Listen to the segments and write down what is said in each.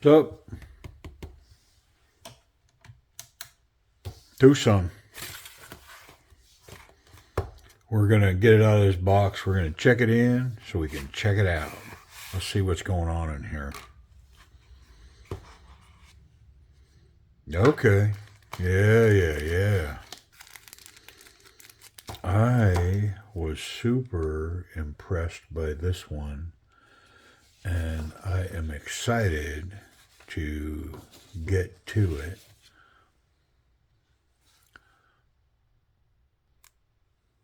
So, TWOSUN. We're going to get it out of this box. We're going to check it in so we can check it out. Let's see what's going on in here. Okay. Yeah. I was super impressed by this one, and I am excited to get to it.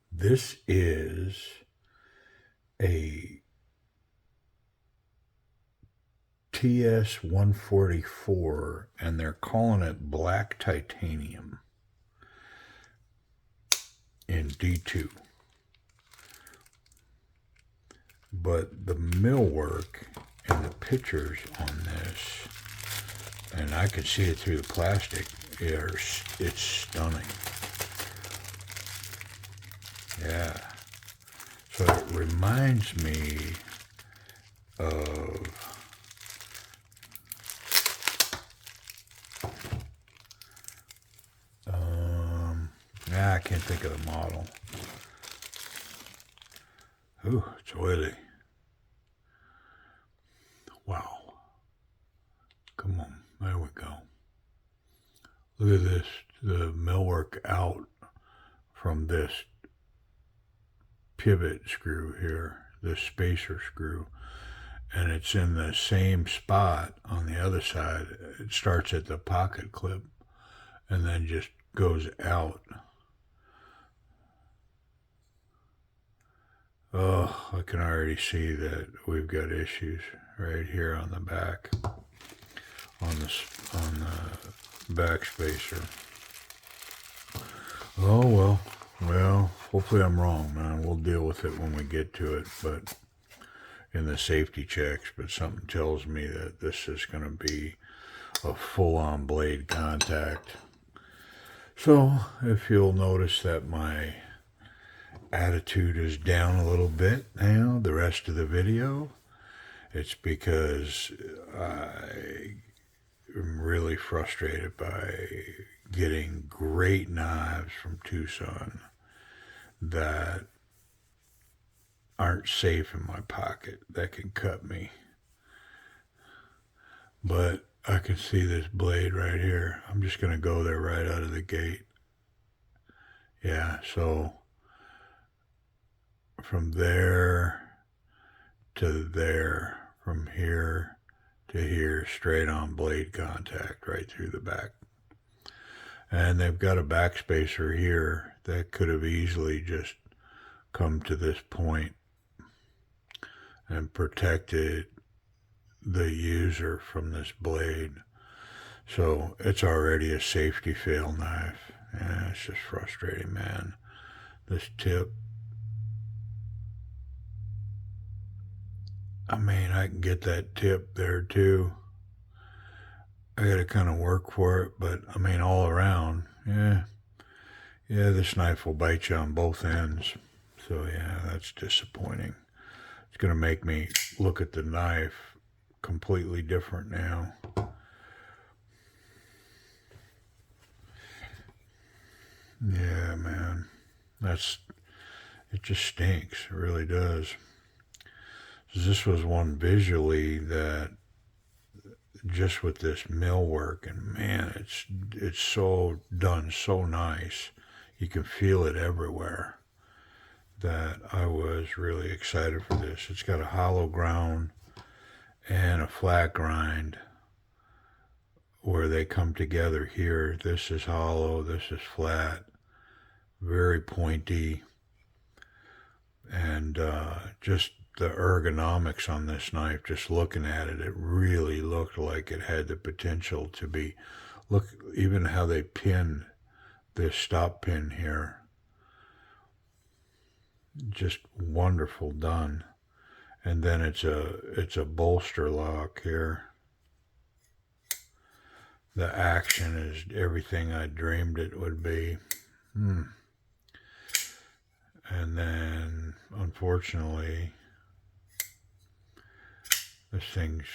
This is a TS144, and they're calling it black titanium in D2. But the millwork and the pictures on this, and I can see it through the plastic, it's stunning. Yeah. So it reminds me of I can't think of the model. Ooh, it's oily. Wow. Come on, there we go. Look at this, the millwork out from this pivot screw here, this spacer screw, and it's in the same spot on the other side. It starts at the pocket clip and then just goes out. Oh, I can already see that we've got issues right here on the back, on the back spacer. Oh well, hopefully I'm wrong, man. We'll deal with it when we get to it, but in the safety checks. But something tells me that this is going to be a full-on blade contact. So if you'll notice that my attitude is down a little bit now the rest of the video, it's because I am really frustrated by getting great knives from TWOSUN that aren't safe in my pocket, that can cut me. But I can see this blade right here. I'm just going to go there right out of the gate. Yeah, so from there to there, from here to here, straight on blade contact right through the back. And they've got a backspacer here that could have easily just come to this point and protected the user from this blade. So it's already a safety fail knife. Yeah, it's just frustrating, man. This tip, I mean, I can get that tip there too. I gotta kind of work for it, but I mean, all around, yeah, this knife will bite you on both ends. So yeah, that's disappointing. It's gonna make me look at the knife completely different now. Yeah, man, it just stinks. It really does. This was one visually that just with this millwork, and man, it's so done so nice. You can feel it everywhere. That I was really excited for this. It's got a hollow ground and a flat grind where they come together here. This is hollow, this is flat, very pointy, and just the ergonomics on this knife, just looking at it, it really looked like it had the potential to be, look, even how they pin this stop pin here, just wonderful done. And then it's a bolster lock here. The action is everything I dreamed it would be. And then, unfortunately, This thing's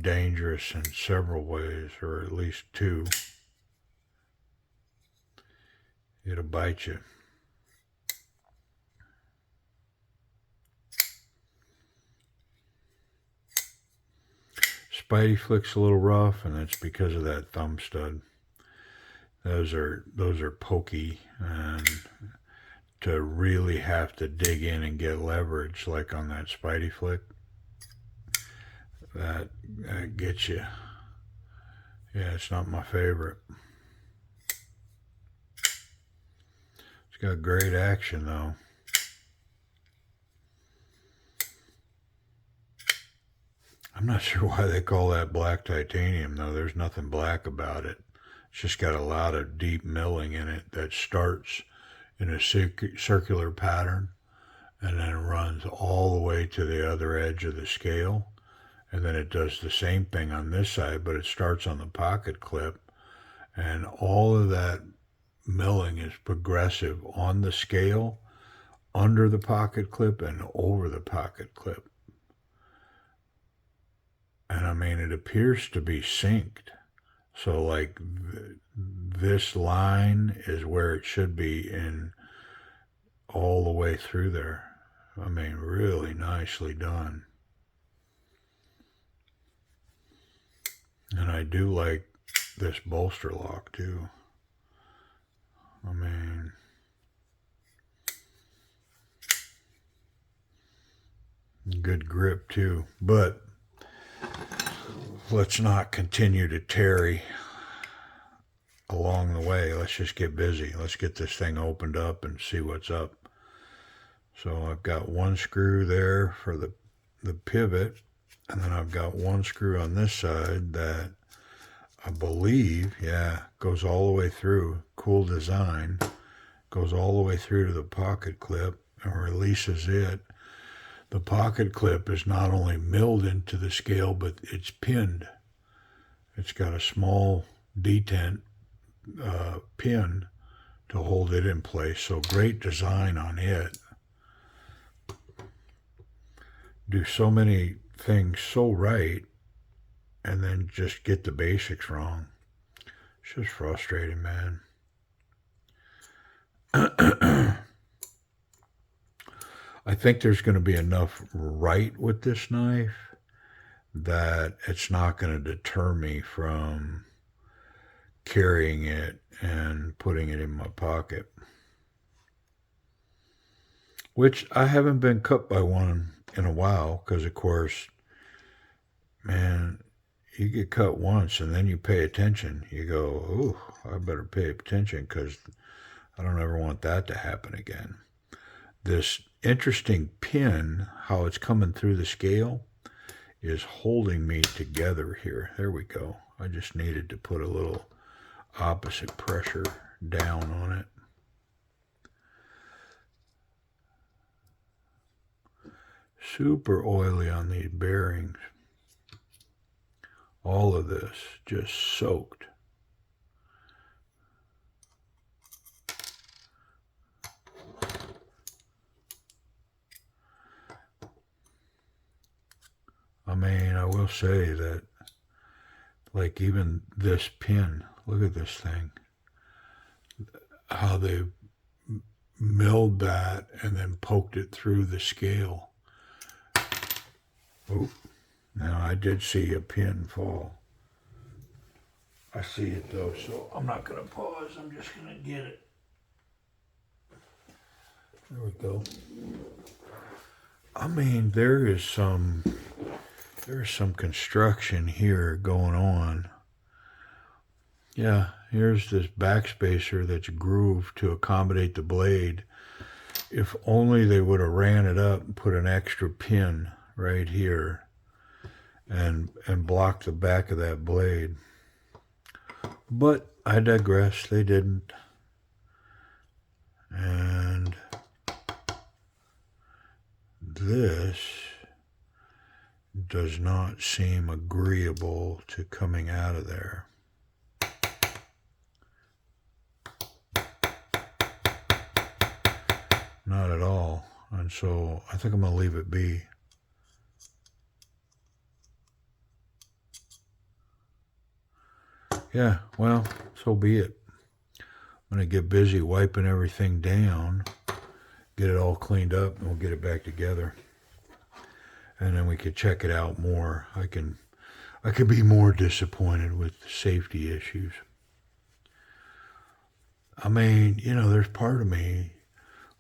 dangerous in several ways, or at least two. It'll bite you. Spidey flick's a little rough, and that's because of that thumb stud. Those are pokey, and to really have to dig in and get leverage, like on that Spidey flick, that gets you. Yeah, it's not my favorite. It's got great action though. I'm not sure why they call that black titanium though. There's nothing black about it. It's just got a lot of deep milling in it that starts in a circular pattern and then runs all the way to the other edge of the scale. And then it does the same thing on this side, but it starts on the pocket clip. And all of that milling is progressive on the scale, under the pocket clip, and over the pocket clip. And I mean, it appears to be synced. So like this line is where it should be in all the way through there. I mean, really nicely done. And I do like this bolster lock too. I mean, good grip too. But let's not continue to tarry along the way. Let's just get busy. Let's get this thing opened up and see what's up. So I've got one screw there for the pivot, and then I've got one screw on this side that I believe, yeah, goes all the way through. Cool design. Goes all the way through to the pocket clip and releases it. The pocket clip is not only milled into the scale, but it's pinned. It's got a small detent pin to hold it in place. So great design on it. Do so many things so right and then just get the basics wrong. It's just frustrating, man. I think there's going to be enough right with this knife that it's not going to deter me from carrying it and putting it in my pocket. Which I haven't been cut by one in a while, because of course, man, you get cut once and then you pay attention. You go, oh, I better pay attention because I don't ever want that to happen again. This interesting pin, how it's coming through the scale, is holding me together here. There we go. I just needed to put a little opposite pressure down on it. Super oily on these bearings. All of this just soaked. I mean, I will say that, like, even this pin, look at this thing, how they milled that and then poked it through the scale. Oh, now I did see a pin fall. I see it though, so I'm not going to pause. I'm just going to get it. There we go. I mean, there is some construction here going on. Yeah, here's this backspacer that's grooved to accommodate the blade. If only they would have ran it up and put an extra pin right here and blocked the back of that blade. But I digress, they didn't. And this does not seem agreeable to coming out of there. Not at all. And so I think I'm going to leave it be. yeah, well, so be it. I'm going to get busy wiping everything down, get it all cleaned up, and we'll get it back together. And then we could check it out more. I could be more disappointed with safety issues. I mean, there's part of me,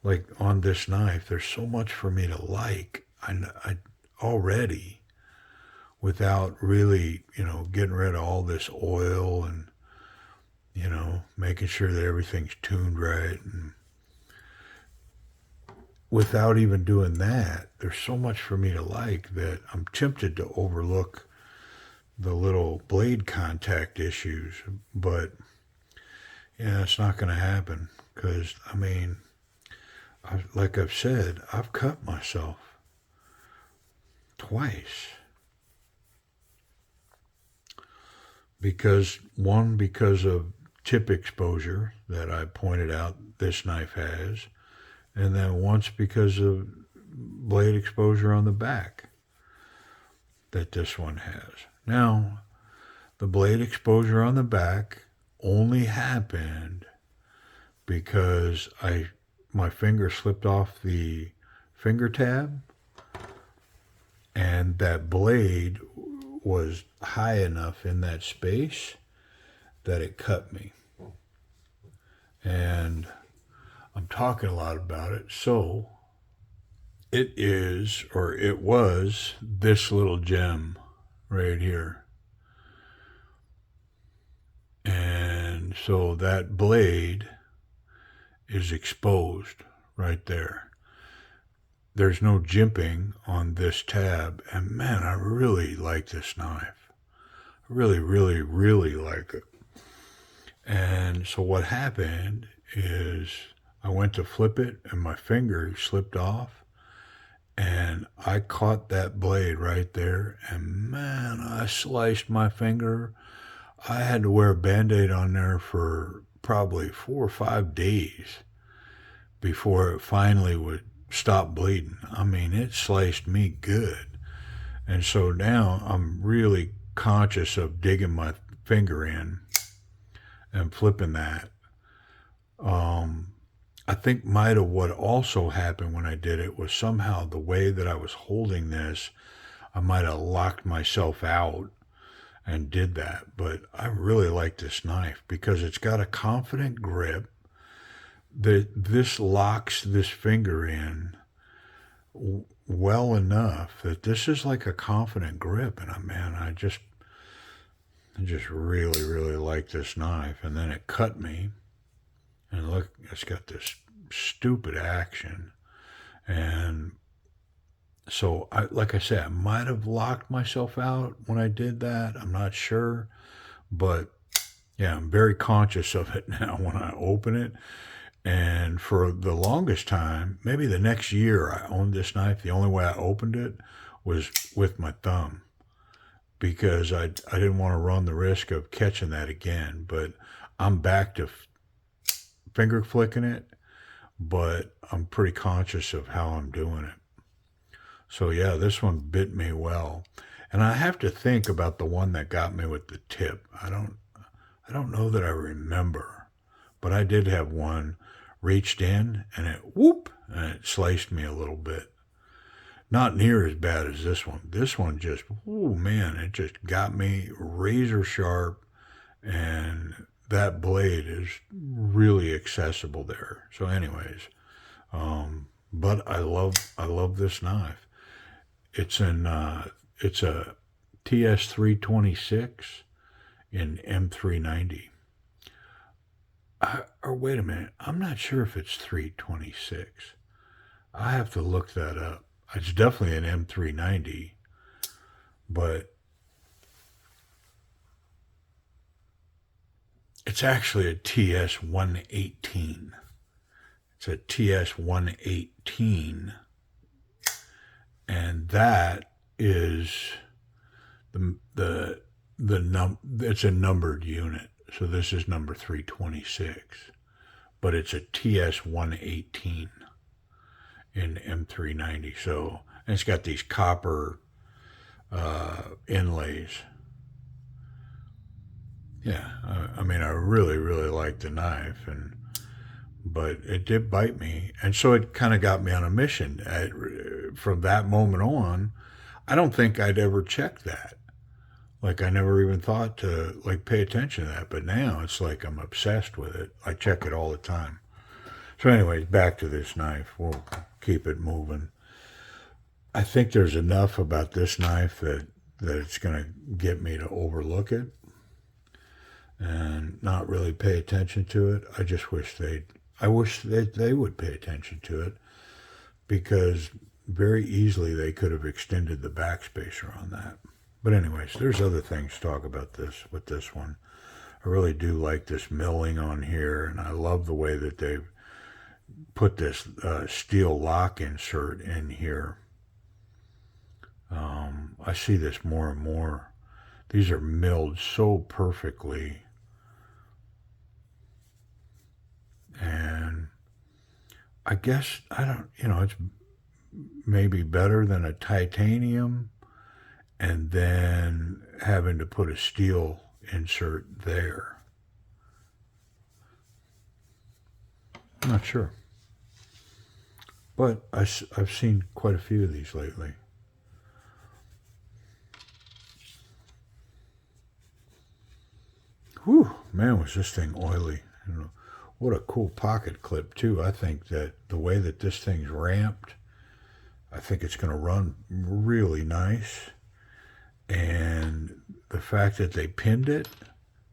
like on this knife, there's so much for me to like. I already, without really, getting rid of all this oil and, making sure that everything's tuned right. And without even doing that, there's so much for me to like that I'm tempted to overlook the little blade contact issues. But, yeah, it's not going to happen because, I mean, like I've said, I've cut myself twice. Because of tip exposure that I pointed out this knife has, and then once because of blade exposure on the back that this one has. Now, the blade exposure on the back only happened because my finger slipped off the finger tab, and that blade was high enough in that space that it cut me. And I'm talking a lot about it. So it was this little gem right here. And so that blade is exposed right there. There's no jimping on this tab. And man, I really like this knife. Really, really, really like it. And so what happened is I went to flip it and my finger slipped off and I caught that blade right there and man, I sliced my finger. I had to wear a Band-Aid on there for probably 4 or 5 days before it finally would stop bleeding. I mean, it sliced me good. And so now I'm really conscious of digging my finger in and flipping that. I think might have what also happened when I did it was somehow the way that I was holding this, I might have locked myself out and did that. But I really like this knife because it's got a confident grip. This locks this finger in well enough that this is like a confident grip. And man, I just really, really like this knife. And then it cut me. And look, it's got this stupid action. And so, like I said, I might have locked myself out when I did that. I'm not sure. But, yeah, I'm very conscious of it now when I open it. And for the longest time, maybe the next year I owned this knife, the only way I opened it was with my thumb. Because I didn't want to run the risk of catching that again. But I'm back to finger flicking it, but I'm pretty conscious of how I'm doing it. So yeah, this one bit me well. And I have to think about the one that got me with the tip. I don't know that I remember, but I did have one reached in and it and it sliced me a little bit. Not near as bad as this one. This one just, it just got me razor sharp, and that blade is really accessible there. So anyways, but I love this knife. It's a TS326 in M390. Or wait a minute, I'm not sure if it's 326. I have to look that up. It's definitely an M390, but it's actually a TS118. It's a TS118, and that is it's a numbered unit. So this is number 326, but it's a TS118 in M390. So, and it's got these copper inlays. Yeah, I mean, I really, really liked the knife, but it did bite me, and so it kind of got me on a mission. From that moment on, I don't think I'd ever checked that. Like I never even thought to like pay attention to that, but now it's like I'm obsessed with it. I check it all the time. So, anyways, back to this knife. We'll keep it moving. I think there's enough about this knife that it's going to get me to overlook it and not really pay attention to it. I wish that they would pay attention to it because very easily they could have extended the backspacer on that. But anyways, there's other things to talk about this with this one. I really do like this milling on here, and I love the way that they've put this steel lock insert in here. I see this more and more. These are milled so perfectly, and I guess I don't, it's maybe better than a titanium and then having to put a steel insert there. I'm not sure. But I've seen quite a few of these lately. Whew, man, was this thing oily. What a cool pocket clip, too. I think that the way that this thing's ramped, I think it's going to run really nice. And the fact that they pinned it,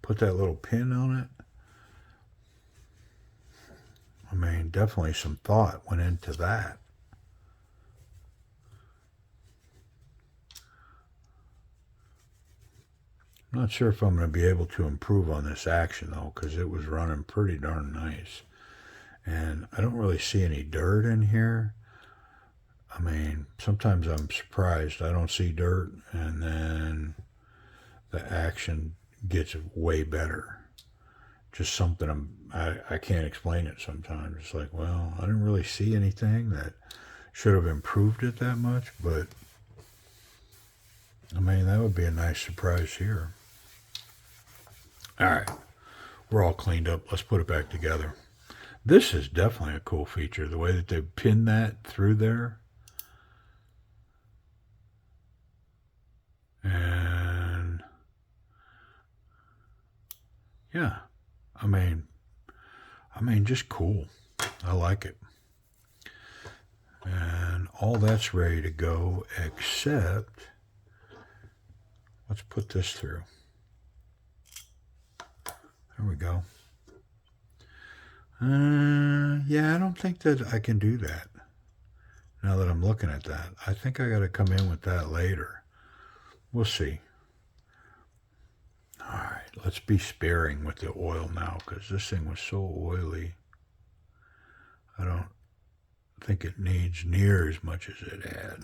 put that little pin on it, I mean, definitely some thought went into that. I'm not sure if I'm going to be able to improve on this action, though, because it was running pretty darn nice. And I don't really see any dirt in here. I mean, sometimes I'm surprised I don't see dirt, and then the action gets way better. Just something I can't explain it sometimes. It's like, well, I didn't really see anything that should have improved it that much, but I mean, that would be a nice surprise here. All right, we're all cleaned up. Let's put it back together. This is definitely a cool feature, the way that they pinned that through there. And yeah, I mean, just cool. I like it. And all that's ready to go, except let's put this through. There we go. Yeah, I don't think that I can do that. Now that I'm looking at that, I think I got to come in with that later. We'll see. All right, let's be sparing with the oil now because this thing was so oily. I don't think it needs near as much as it had.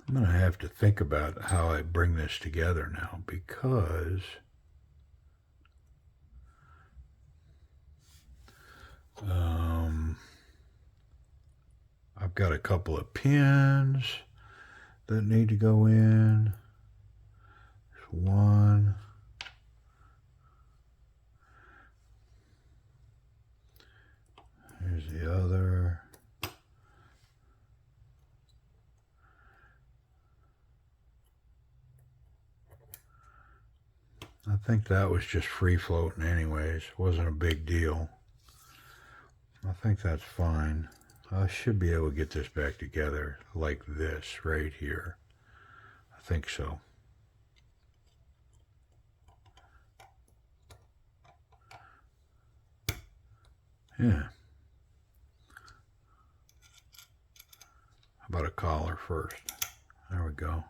I'm going to have to think about how I bring this together now because I've got a couple of pins that need to go in. There's one. Here's the other. I think that was just free floating anyways. Wasn't a big deal. I think that's fine. I should be able to get this back together like this right here. I think so. Yeah. How about a collar first? There we go.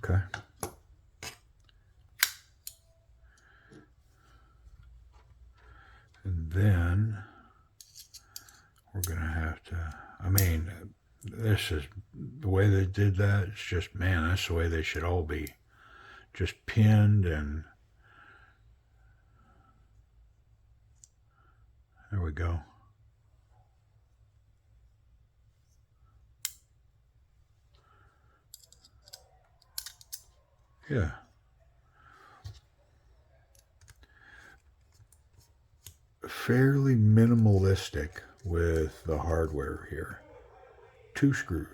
Okay. And then we're going to have to, I mean, this is the way they did that, it's just, man, that's the way they should all be. Just pinned, and there we go. Yeah. Fairly minimalistic with the hardware here. 2 screws.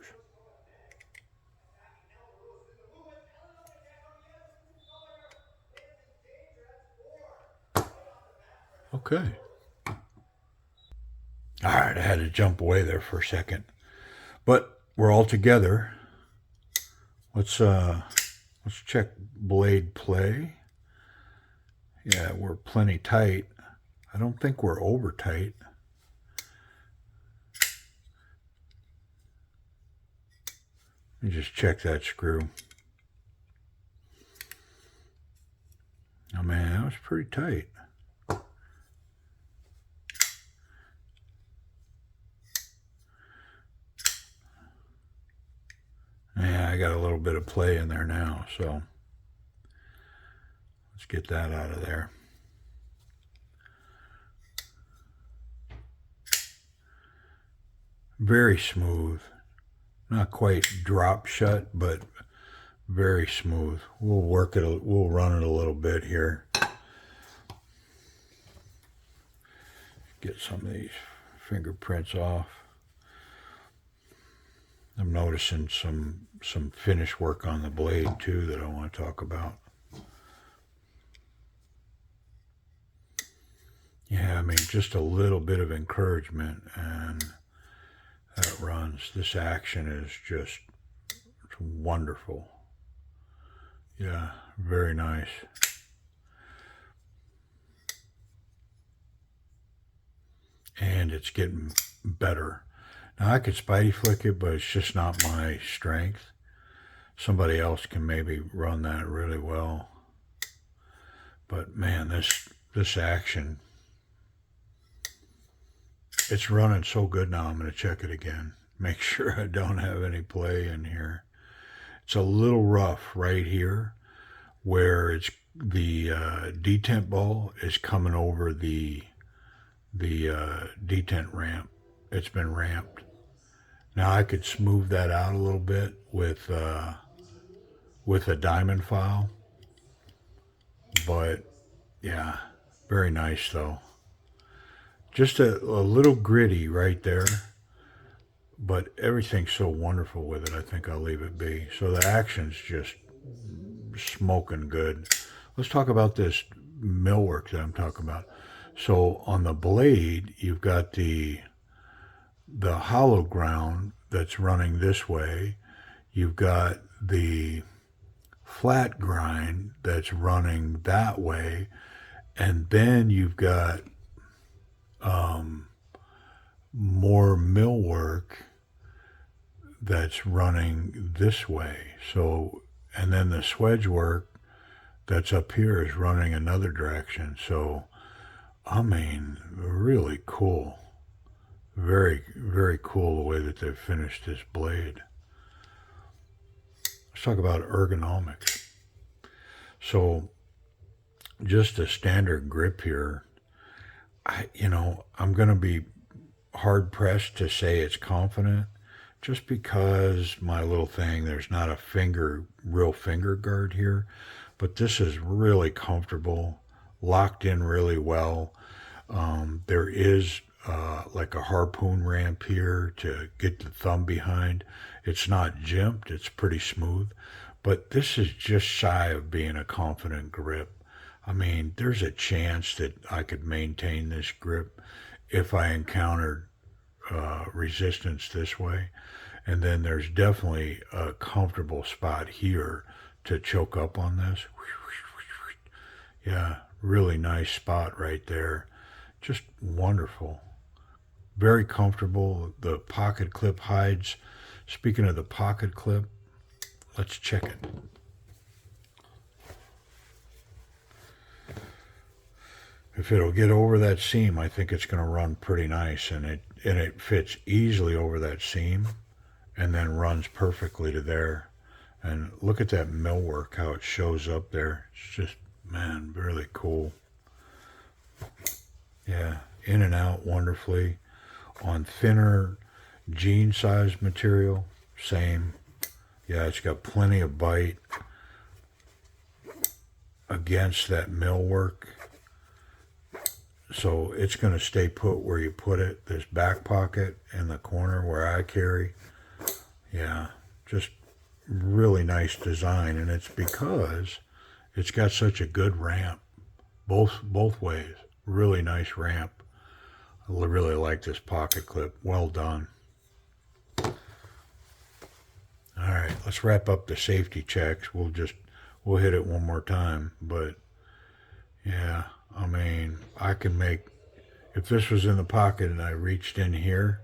Okay. All right, I had to jump away there for a second. But we're all together. Let's check blade play. Yeah, we're plenty tight. I don't think we're over tight. Let me just check that screw. Oh man, that was pretty tight. Yeah, I got a little bit of play in there now, so let's get that out of there. Very smooth. Not quite drop shut, but very smooth. We'll work it, we'll run it a little bit here. Get some of these fingerprints off. I'm noticing some finish work on the blade too that I want to talk about. Yeah, I mean, just a little bit of encouragement and that runs. This action is just wonderful. Yeah, very nice. And it's getting better. Now I could spidey flick it, but it's just not my strength. Somebody else can maybe run that really well. But man, this action, it's running so good now. I'm going to check it again. Make sure I don't have any play in here. It's a little rough right here where it's the detent ball is coming over the detent ramp. It's been ramped. Now I could smooth that out a little bit with a diamond file, but yeah, very nice though. Just a little gritty right there, but everything's so wonderful with it. I think I'll leave it be. So the action's just smoking good. Let's talk about this millwork that I'm talking about. So on the blade, you've got the hollow ground that's running this way. You've got the flat grind that's running that way. And then you've got more millwork that's running this way. So, and then the swedge work that's up here is running another direction. So, I mean, really cool. Very, very cool the way that they've finished this blade. Let's talk about ergonomics. So, just a standard grip here. I'm going to be hard pressed to say it's confident just because my little thing, there's not a real finger guard here, but this is really comfortable, locked in really well. There is like a harpoon ramp here to get the thumb behind. It's not jimped, it's pretty smooth, but this is just shy of being a confident grip. I mean, there's a chance that I could maintain this grip if I encountered resistance this way. And then there's definitely a comfortable spot here to choke up on this. Yeah, really nice spot right there. Just wonderful. Very comfortable. The pocket clip hides. Speaking of the pocket clip, let's check it. If it'll get over that seam, I think it's going to run pretty nice, and it fits easily over that seam, and then runs perfectly to there. And look at that millwork, how it shows up there. It's just, man, really cool. Yeah, in and out wonderfully. On thinner jean size material, same. Yeah, it's got plenty of bite against that millwork. So it's going to stay put where you put it. This back pocket in the corner where I carry. Yeah, just really nice design. And it's because it's got such a good ramp. Both ways. Really nice ramp. I really like this pocket clip. Well done. All right, let's wrap up the safety checks. We'll hit it one more time. But yeah, I mean, I can make, if this was in the pocket and I reached in here,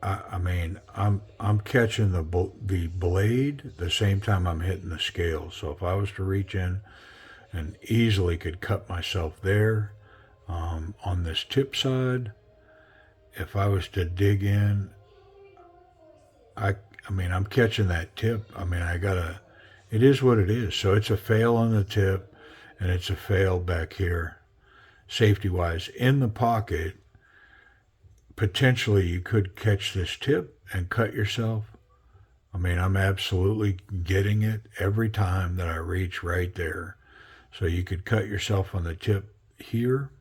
I mean, I'm catching the blade the same time I'm hitting the scale. So if I was to reach in and easily could cut myself there, on this tip side, if I was to dig in, I mean, I'm catching that tip. I mean, it is what it is. So it's a fail on the tip, and it's a fail back here, safety-wise. In the pocket, potentially you could catch this tip and cut yourself. I mean, I'm absolutely getting it every time that I reach right there. So you could cut yourself on the tip here,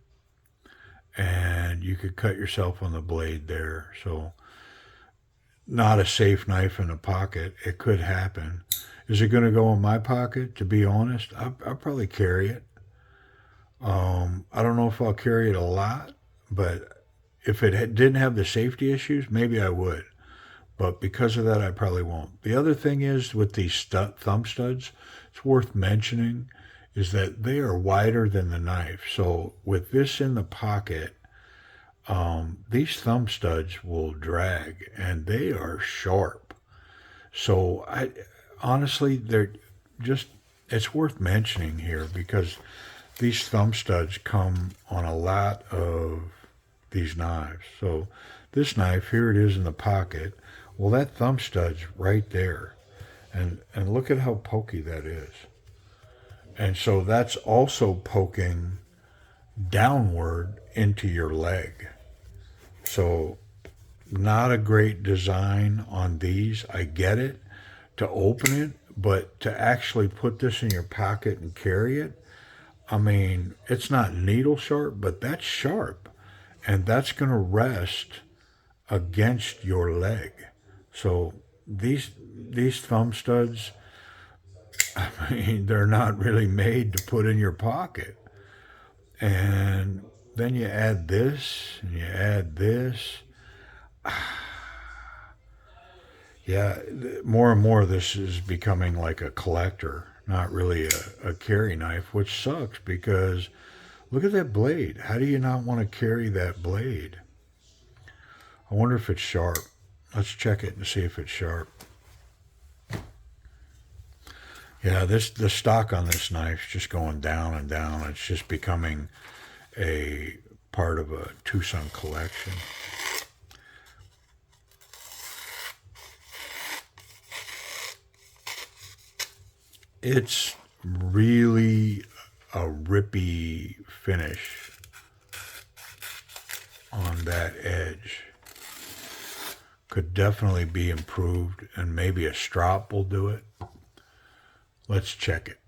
and you could cut yourself on the blade there. So not a safe knife in a pocket. It could happen. Is it going to go in my pocket? To be honest, I'll probably carry it. I don't know if I'll carry it a lot, but if it didn't have the safety issues, maybe I would. But because of that, I probably won't. The other thing is with these thumb studs, it's worth mentioning, is that they are wider than the knife. So with this in the pocket, these thumb studs will drag, and they are sharp. So honestly, it's worth mentioning here because these thumb studs come on a lot of these knives. So this knife, here it is in the pocket. Well, that thumb stud's right there. And look at how pokey that is. And so that's also poking downward into your leg. So not a great design on these. I get it to open it, but to actually put this in your pocket and carry it, I mean, it's not needle sharp, but that's sharp. And that's going to rest against your leg. So these thumb studs, I mean, they're not really made to put in your pocket. And then you add this, and you add this. Yeah, more and more this is becoming like a collector, not really a carry knife, which sucks because look at that blade. How do you not want to carry that blade? I wonder if it's sharp. Let's check it and see if it's sharp. Yeah, the stock on this knife is just going down and down. It's just becoming a part of a TWOSUN collection. It's really a rippy finish on that edge. Could definitely be improved, and maybe a strop will do it. Let's check it.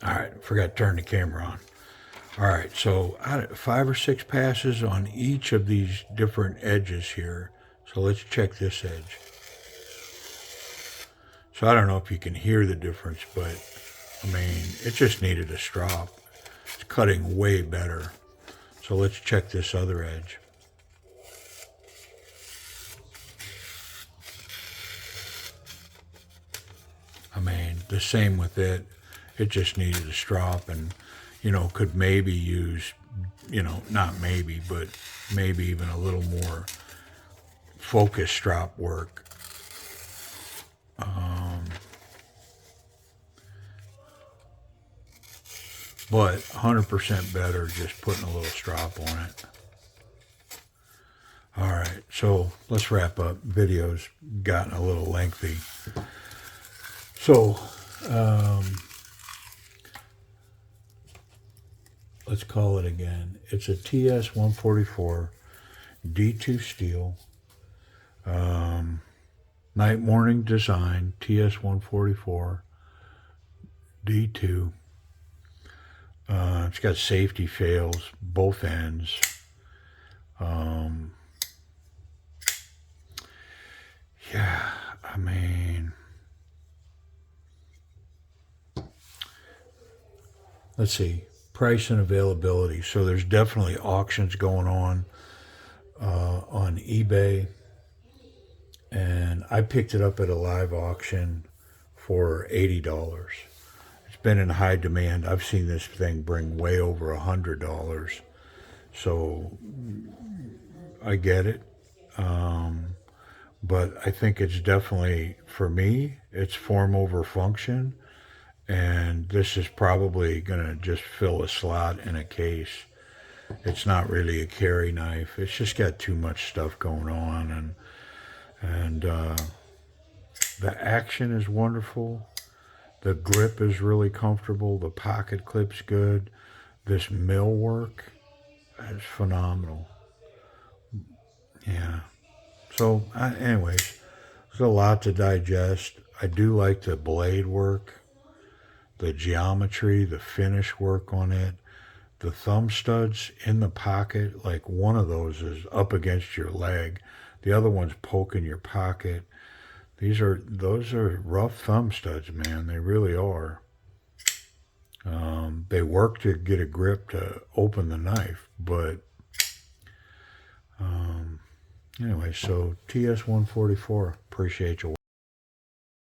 All right, forgot to turn the camera on. All right, so 5 or 6 passes on each of these different edges here. So let's check this edge. So I don't know if you can hear the difference, but I mean, it just needed a strop. It's cutting way better. So let's check this other edge. I mean, the same with it. It just needed a strop, and, you know, could maybe use, you know, not maybe, but maybe even a little more focus strop work. But 100% better just putting a little strop on it. All right, so let's wrap up. Video's gotten a little lengthy. So, let's call it again. It's a TS144 D2 steel, night morning design, TS144 D2. It's got safety fails both ends. Yeah, I mean, let's see, price and availability. So there's definitely auctions going on eBay, and I picked it up at a live auction for $80. It's been in high demand. I've seen this thing bring way over $100. So I get it. But I think it's definitely, for me, it's form over function. And this is probably going to just fill a slot in a case. It's not really a carry knife. It's just got too much stuff going on. And the action is wonderful. The grip is really comfortable. The pocket clip's good. This millwork is phenomenal. Yeah. So, anyways, there's a lot to digest. I do like the blade work, the geometry, the finish work on it. The thumb studs in the pocket, like one of those is up against your leg. The other one's poking your pocket. Those are rough thumb studs, man. They really are. They work to get a grip to open the knife, but anyway, so TS144. Appreciate you watching.